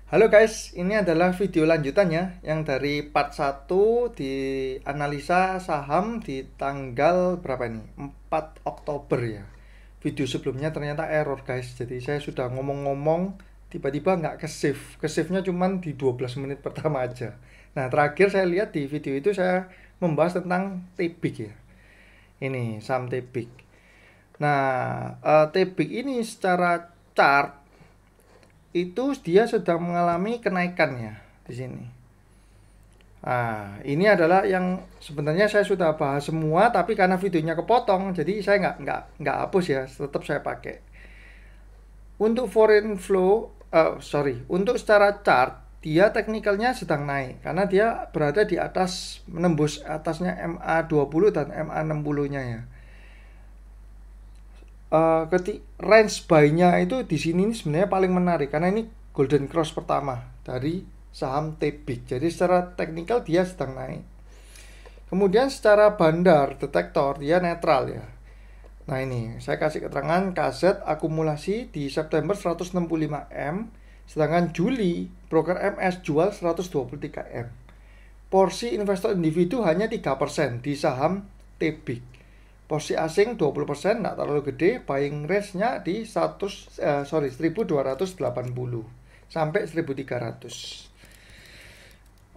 Halo guys, ini adalah video lanjutannya yang dari part 1 di analisa saham di tanggal berapa ini? 4 Oktober ya. Video sebelumnya ternyata error guys. Jadi saya sudah ngomong-ngomong tiba-tiba nggak ke-save. Ke-save-nya cuman di 12 menit pertama aja. Nah, terakhir saya lihat di video itu saya membahas tentang TBIG ya. Ini saham TBIG. Nah, TBIG ini secara chart itu dia sedang mengalami kenaikan ya di sini. Nah, ini adalah yang sebenarnya saya sudah bahas semua, tapi karena videonya kepotong, jadi saya nggak hapus ya, tetap saya pakai. Untuk foreign flow, untuk secara chart dia teknikalnya sedang naik karena dia berada di atas menembus atasnya MA20 dan MA60-nya ya. Range buy-nya itu di sini ini sebenarnya paling menarik karena ini golden cross pertama dari saham TBIG. Jadi secara teknikal dia sedang naik. Kemudian secara bandar detektor dia netral ya. Nah ini saya kasih keterangan KZ akumulasi di September 165M, sedangkan Juli broker MS jual 123M. Porsi investor individu hanya 3% di saham TBIG. Porsi asing 20%, nggak terlalu gede. Buying range-nya di 1280 sampai 1300.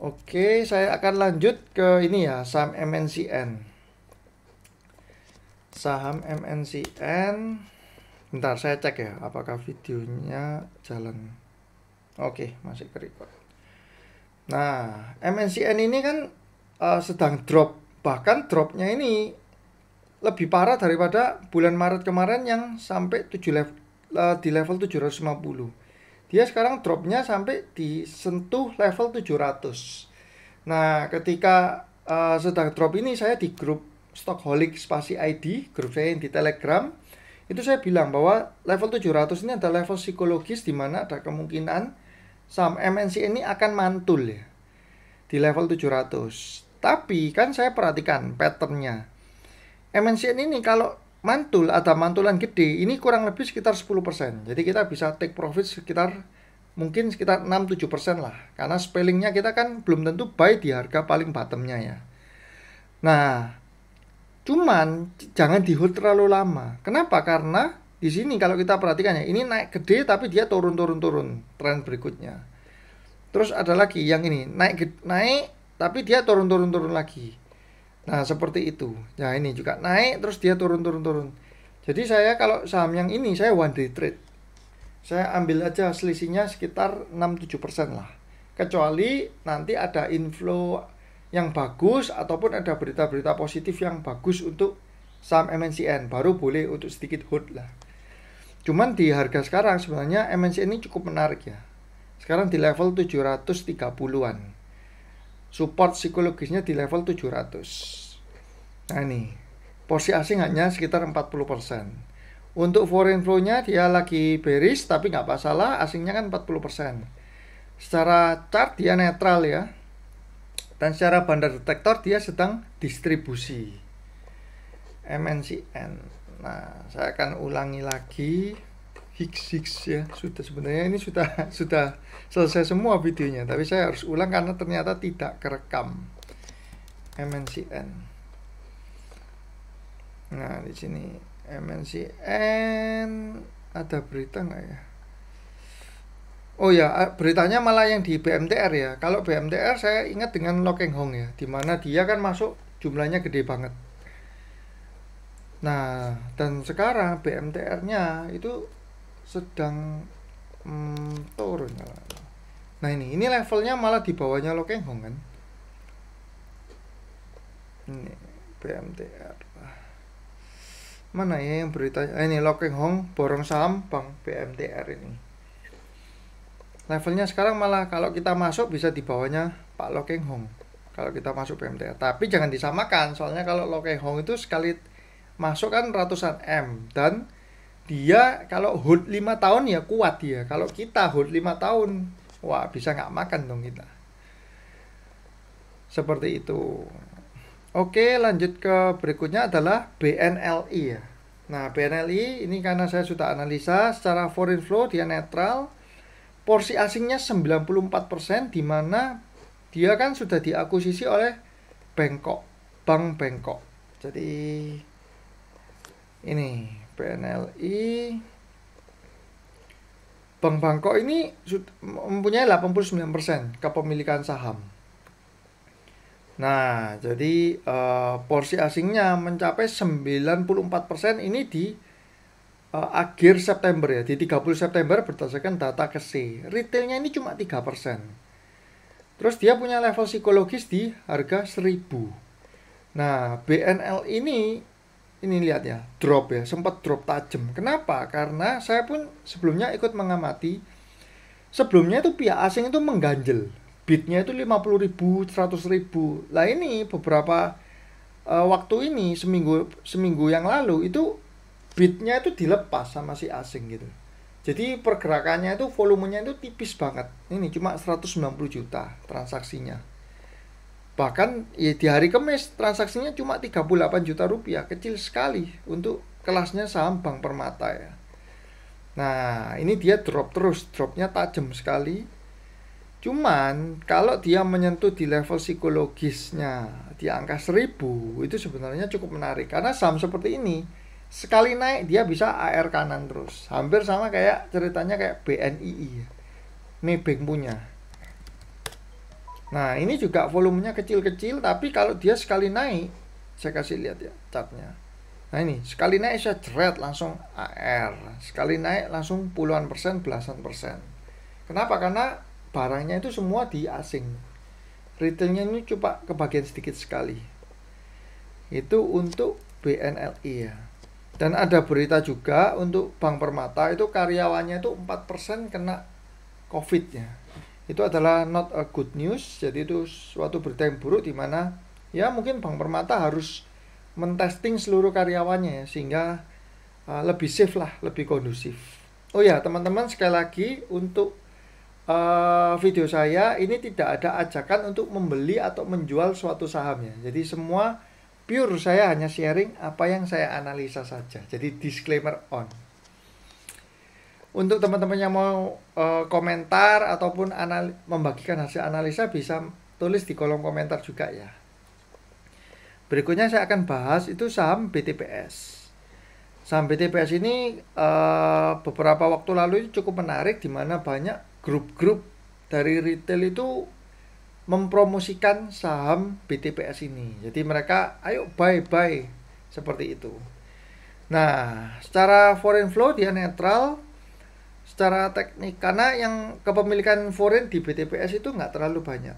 Oke, saya akan lanjut ke ini ya, saham MNCN. Saham MNCN. Bentar, saya cek ya apakah videonya jalan. Oke, masih ke record. Nah, MNCN ini kan sedang drop. Bahkan dropnya ini lebih parah daripada bulan Maret kemarin yang sampai di level 750. Dia sekarang dropnya sampai disentuh level 700. Nah, ketika sedang drop ini saya di grup Stockaholic Spasi ID, grup saya yang di Telegram, itu saya bilang bahwa level 700 ini adalah level psikologis di mana ada kemungkinan saham MNC ini akan mantul ya di level 700. Tapi kan saya perhatikan patternnya. MNCN ini kalau mantul, ada mantulan gede, ini kurang lebih sekitar 10%. Jadi kita bisa take profit mungkin sekitar 6-7% lah. Karena spellingnya kita kan belum tentu buy di harga paling bottomnya ya. Nah, cuman jangan di hold terlalu lama. Kenapa? Karena di sini kalau kita perhatikan ya, ini naik gede tapi dia turun tren berikutnya. Terus ada lagi yang ini naik tapi dia turun lagi. Nah, seperti itu. Nah, ini juga naik terus dia turun. Jadi saya kalau saham yang ini saya one day trade. Saya ambil aja selisihnya sekitar 6-7% lah. Kecuali nanti ada inflow yang bagus ataupun ada berita-berita positif yang bagus untuk saham MNCN, baru boleh untuk sedikit hold lah. Cuman di harga sekarang sebenarnya MNCN ini cukup menarik ya. Sekarang di level 730-an. Support psikologisnya di level 700. Nah ini, porsi asing hanya sekitar 40%. Untuk foreign flow-nya dia lagi bearish, tapi nggak masalah, asingnya kan 40%. Secara chart dia netral ya. Dan secara bandar detektor dia sedang distribusi. MNCN. Nah, saya akan ulangi lagi. Hicks ya, sebenarnya ini sudah selesai semua videonya, tapi saya harus ulang karena ternyata tidak kerekam. MNCN. Nah, di sini MNCN ada berita nggak ya? Oh ya, beritanya malah yang di BMTR ya. Kalau BMTR saya ingat dengan Lokeng Hong ya, dimana dia kan masuk jumlahnya gede banget. Nah, dan sekarang BMTR-nya itu sedang turun. Nah ini levelnya malah di bawahnya Lokeng Hong kan. Ini BMTR. Mana ya yang berita? Ini Lokeng Hong borong saham Bank BMTR ini. Levelnya sekarang malah kalau kita masuk bisa di bawahnya Pak Lokeng Hong. Kalau kita masuk BMTR. Tapi jangan disamakan, soalnya kalau Lokeng Hong itu sekali masuk kan ratusan M, dan dia kalau hold 5 tahun ya kuat dia. Kalau kita hold 5 tahun, wah bisa nggak makan dong kita. Seperti itu. Oke, lanjut ke berikutnya adalah BNLI ya. Nah, BNLI ini karena saya sudah analisa secara foreign flow dia netral. porsi asingnya 94%, di mana dia kan sudah diakuisisi oleh Bank Bangkok. Jadi ini BNLI, Bank Bangkok ini mempunyai 89% kepemilikan saham. Nah, jadi porsi asingnya mencapai 94% ini di akhir September ya, di 30 September berdasarkan data KSE. Retailnya ini cuma 3%. Terus dia punya level psikologis di harga 1000. Nah, BNL ini lihat ya, drop ya, sempat drop tajam. Kenapa? Karena saya pun sebelumnya ikut mengamati. Sebelumnya itu pihak asing itu mengganjel. Bidnya itu 50.000, 100.000. Lah ini beberapa waktu ini seminggu yang lalu itu bidnya itu dilepas sama si asing gitu. Jadi pergerakannya itu volumenya itu tipis banget. Ini cuma 190 juta transaksinya. Bahkan ya, di hari Kamis transaksinya cuma 38 juta rupiah. Kecil sekali untuk kelasnya saham Bank Permata ya. Nah ini dia drop terus. Dropnya tajam sekali. Cuman kalau dia menyentuh di level psikologisnya di angka 1000, itu sebenarnya cukup menarik. Karena saham seperti ini sekali naik dia bisa AR kanan terus. Hampir sama kayak ceritanya kayak BNII, Maybank punya. Nah ini juga volumenya kecil-kecil, tapi kalau dia sekali naik, saya kasih lihat ya chartnya. Nah ini sekali naik saya jeret langsung AR, sekali naik langsung puluhan persen, belasan persen. Kenapa? Karena barangnya itu semua di asing. Retailnya ini cuma kebagian sedikit sekali. Itu untuk BNLI ya. Dan ada berita juga untuk Bank Permata itu karyawannya itu 4% kena COVID ya. Itu adalah not a good news. Jadi itu suatu berita yang buruk, di mana ya mungkin Bank Permata harus mentesting seluruh karyawannya ya, sehingga lebih safe lah, lebih kondusif. Oh ya teman-teman, sekali lagi untuk video saya ini tidak ada ajakan untuk membeli atau menjual suatu sahamnya. Jadi semua pure saya hanya sharing apa yang saya analisa saja. Jadi disclaimer on. Untuk teman-teman yang mau komentar ataupun membagikan hasil analisa, bisa tulis di kolom komentar juga ya. Berikutnya saya akan bahas itu saham BTPS. Saham BTPS ini beberapa waktu lalu itu cukup menarik, di mana banyak grup-grup dari retail itu mempromosikan saham BTPS ini. Jadi mereka ayo buy seperti itu. Nah, secara foreign flow dia netral. Secara teknik, karena yang kepemilikan foreign di BTPS itu nggak terlalu banyak.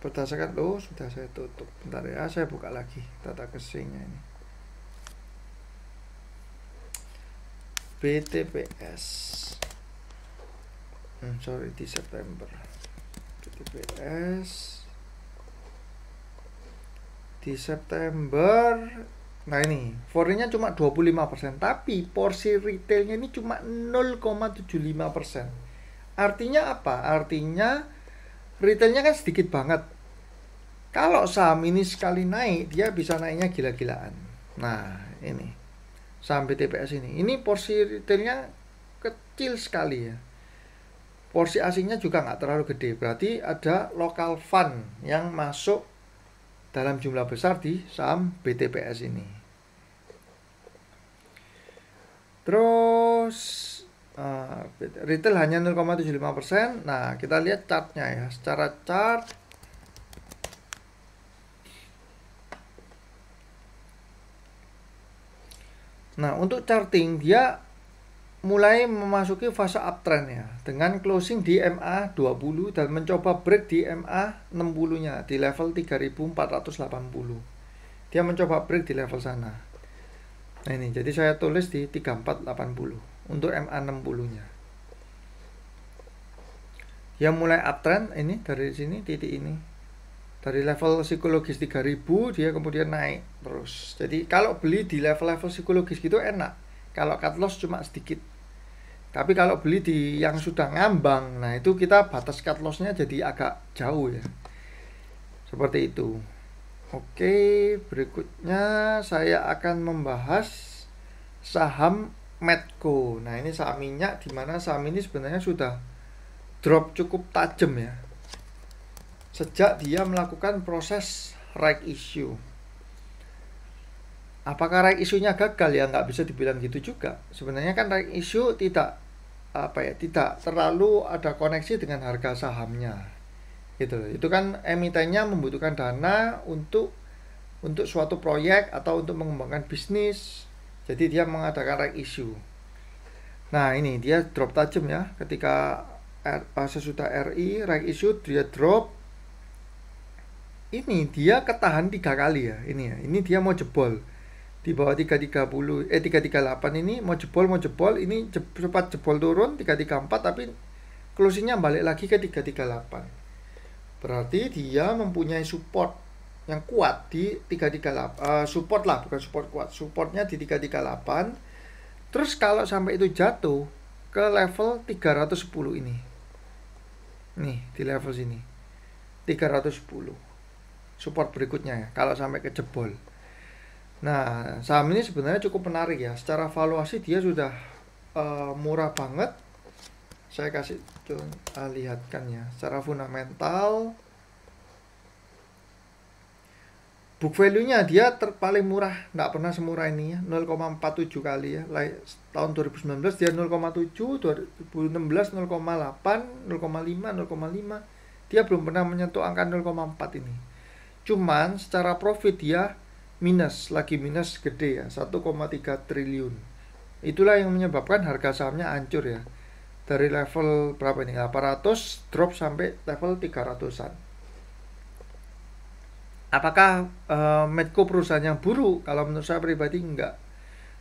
Berdasarkan sudah saya tutup. Bentar ya, saya buka lagi data KSE-nya ini. BTPS. Di September. BTPS di September. Nah ini foreignnya cuma 25%, tapi porsi retailnya ini cuma 0,75%. Artinya apa? Artinya retailnya kan sedikit banget. Kalau saham ini sekali naik, dia bisa naiknya gila-gilaan. Nah ini saham BTPS ini porsi retailnya kecil sekali ya. Porsi asingnya juga nggak terlalu gede. Berarti ada local fund yang masuk dalam jumlah besar di saham BTPS ini. Terus retail hanya 0,75%. Nah kita lihat chartnya ya. Secara chart untuk charting dia mulai memasuki fase uptrend ya, dengan closing di MA20 dan mencoba break di MA60 nya di level 3480. Dia mencoba break di level sana. Nah ini jadi saya tulis di 3480 untuk MA60 nya. Dia mulai uptrend ini dari sini, titik ini. Dari level psikologis 3000 dia kemudian naik terus. Jadi kalau beli di level-level psikologis gitu enak. Kalau cut loss cuma sedikit. Tapi kalau beli di yang sudah ngambang, nah itu kita batas cut loss-nya jadi agak jauh ya. Seperti itu. Oke, berikutnya saya akan membahas saham Medco. Nah, ini saham minyak, di mana saham ini sebenarnya sudah drop cukup tajam ya sejak dia melakukan proses right issue. Apakah right issue-nya gagal? Ya nggak bisa dibilang gitu juga. Sebenarnya kan right issue tidak terlalu ada koneksi dengan harga sahamnya gitu. Itu kan emitennya membutuhkan dana untuk suatu proyek atau untuk mengembangkan bisnis, jadi dia mengadakan right issue. Nah ini dia drop tajam ya ketika sesudah RI right issue dia drop. Ini dia ketahan 3 kali ya. Ini dia mau jebol di bawah 338 ini mau jebol ini cepat jebol turun 334 tapi closingnya balik lagi ke 338. Berarti dia mempunyai support yang kuat di 338, support lah, bukan support kuat, supportnya di 338. Terus kalau sampai itu jatuh ke level 310 ini nih, di level sini 310 support berikutnya ya, kalau sampai kejebol. Nah saham ini sebenarnya cukup menarik ya, secara valuasi dia sudah murah banget. Saya kasih lihatkan ya, secara fundamental book value-nya dia paling murah, nggak pernah semurah ini ya, 0,47 kali ya. Tahun 2019 dia 0,7, 2016 0,8, 0,5, 0,5. Dia belum pernah menyentuh angka 0,4 ini. Cuman secara profit dia lagi minus gede ya, 1,3 triliun. Itulah yang menyebabkan harga sahamnya hancur ya. Dari level berapa ini? 800 drop sampai level 300-an. Apakah Medco perusahaan yang buruk? Kalau menurut saya pribadi enggak.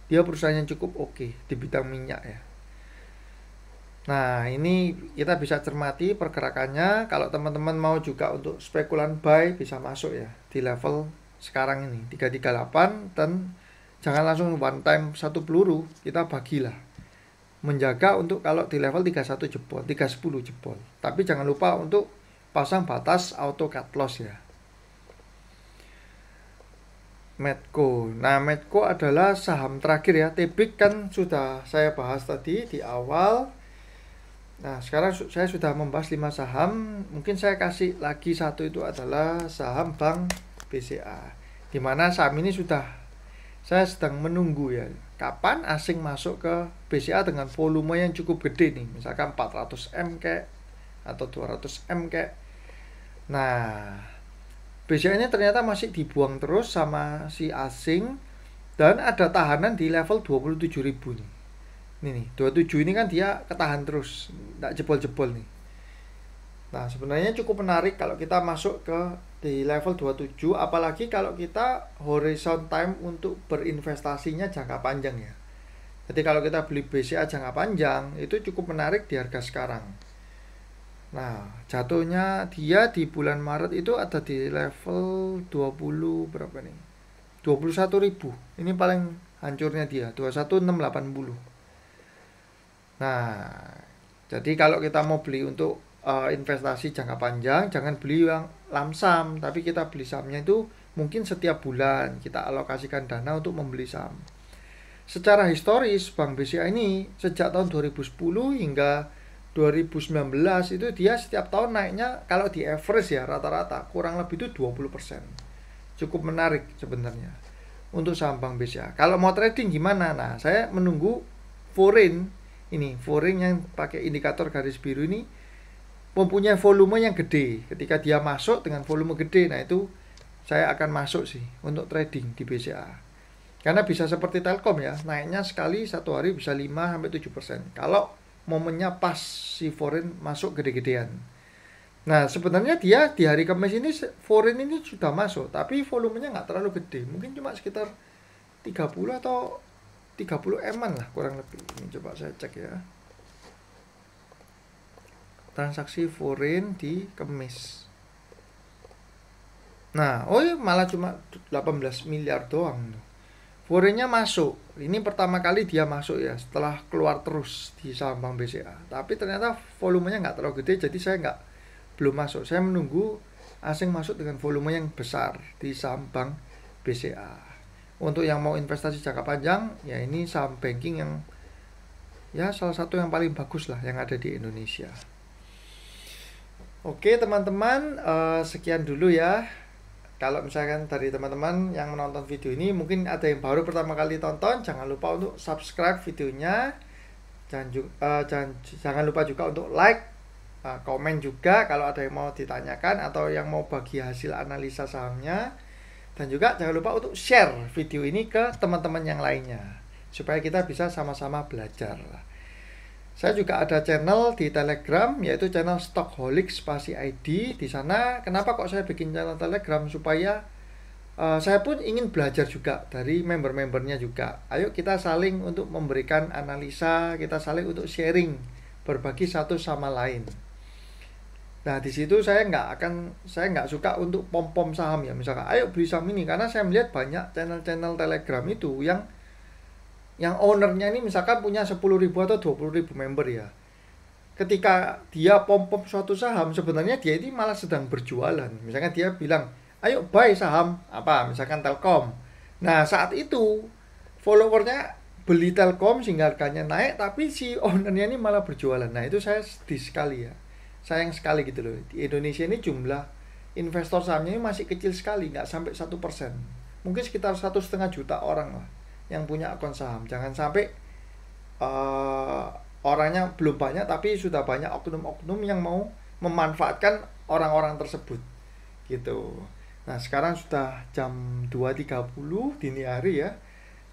Dia perusahaan yang cukup oke di bidang minyak ya. Nah ini kita bisa cermati pergerakannya. Kalau teman-teman mau juga untuk spekulan buy bisa masuk ya di level sekarang ini 338, dan jangan langsung one time satu peluru, kita bagilah, menjaga untuk kalau di level 31 jebol, 310 jebol. Tapi jangan lupa untuk pasang batas auto cut loss ya. Medco. Nah Medco adalah saham terakhir ya. Tebik kan sudah saya bahas tadi di awal. Nah sekarang saya sudah membahas 5 saham. Mungkin saya kasih lagi satu, itu adalah saham Bank BCA, dimana saham ini saya sedang menunggu ya, kapan asing masuk ke BCA dengan volume yang cukup gede nih, misalkan 400 M kayak atau 200 M kayak. Nah BCA ini ternyata masih dibuang terus sama si asing, dan ada tahanan di level 27.000 nih. Ini nih 27 ini kan dia ketahan terus, nggak jebol-jebol nih. Nah sebenarnya cukup menarik kalau kita masuk ke di level 27, apalagi kalau kita horizon time untuk berinvestasinya jangka panjang ya. Jadi kalau kita beli BCA jangka panjang itu cukup menarik di harga sekarang. Nah jatuhnya dia di bulan Maret itu ada di level 20 berapa nih, 21.000. Ini paling hancurnya dia 21.680. Nah jadi kalau kita mau beli untuk investasi jangka panjang, jangan beli yang lamsam, tapi kita beli sahamnya itu mungkin setiap bulan kita alokasikan dana untuk membeli saham. Secara historis Bank BCA ini sejak tahun 2010 hingga 2019 itu dia setiap tahun naiknya, kalau di average ya rata-rata kurang lebih itu 20%. Cukup menarik sebenarnya untuk saham Bank BCA. Kalau mau trading gimana? Nah saya menunggu foreign yang pakai indikator garis biru ini mempunyai volume yang gede. Ketika dia masuk dengan volume gede, nah itu saya akan masuk sih untuk trading di BCA. Karena bisa seperti Telkom ya, naiknya sekali satu hari bisa 5-7%. Kalau momennya pas si foreign masuk gede-gedean. Nah sebenarnya dia di hari Kamis ini foreign ini sudah masuk, tapi volumenya nggak terlalu gede. Mungkin cuma sekitar 30 atau 30 M-an lah kurang lebih. Ini coba saya cek ya. Transaksi foreign di Kamis. Nah, malah cuma 18 miliar doang. Foreignnya masuk. Ini pertama kali dia masuk ya, setelah keluar terus di saham Bank BCA. Tapi ternyata volumenya nggak terlalu gede, jadi saya belum masuk. Saya menunggu asing masuk dengan volume yang besar di saham Bank BCA. Untuk yang mau investasi jangka panjang, ya ini saham banking yang ya salah satu yang paling bagus lah yang ada di Indonesia. Oke teman-teman, sekian dulu ya. Kalau misalkan dari teman-teman yang menonton video ini mungkin ada yang baru pertama kali tonton, jangan lupa untuk subscribe videonya. Jangan lupa juga untuk like, komen juga kalau ada yang mau ditanyakan atau yang mau bagi hasil analisa sahamnya. Dan juga jangan lupa untuk share video ini ke teman-teman yang lainnya supaya kita bisa sama-sama belajar. Saya juga ada channel di Telegram, yaitu channel Stockaholic Spasi ID. Di sana kenapa kok saya bikin channel Telegram, supaya saya pun ingin belajar juga dari member-membernya juga. Ayo kita saling untuk memberikan analisa, kita saling untuk sharing, berbagi satu sama lain. Nah di situ saya nggak suka untuk pom-pom saham ya, misalkan ayo beli saham ini, karena saya melihat banyak channel-channel Telegram itu yang ownernya ini misalkan punya 10.000 atau 20.000 member ya. Ketika dia pom-pom suatu saham, sebenarnya dia ini malah sedang berjualan. Misalkan dia bilang, ayo buy saham apa, misalkan Telkom. Nah saat itu followernya beli Telkom sehingga harganya naik, tapi si ownernya ini malah berjualan. Nah itu saya sedih sekali ya, sayang sekali gitu loh. Di Indonesia ini jumlah investor sahamnya ini masih kecil sekali, nggak sampai 1%. Mungkin sekitar 1,5 juta orang lah yang punya akun saham. Jangan sampai orangnya belum banyak tapi sudah banyak oknum-oknum yang mau memanfaatkan orang-orang tersebut gitu. Nah sekarang sudah jam 2.30 dini hari ya,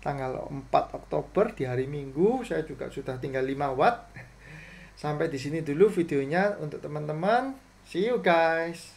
tanggal 4 Oktober di hari Minggu. Saya juga sudah tinggal 5 watt. Sampai di sini dulu videonya untuk teman-teman. See you guys.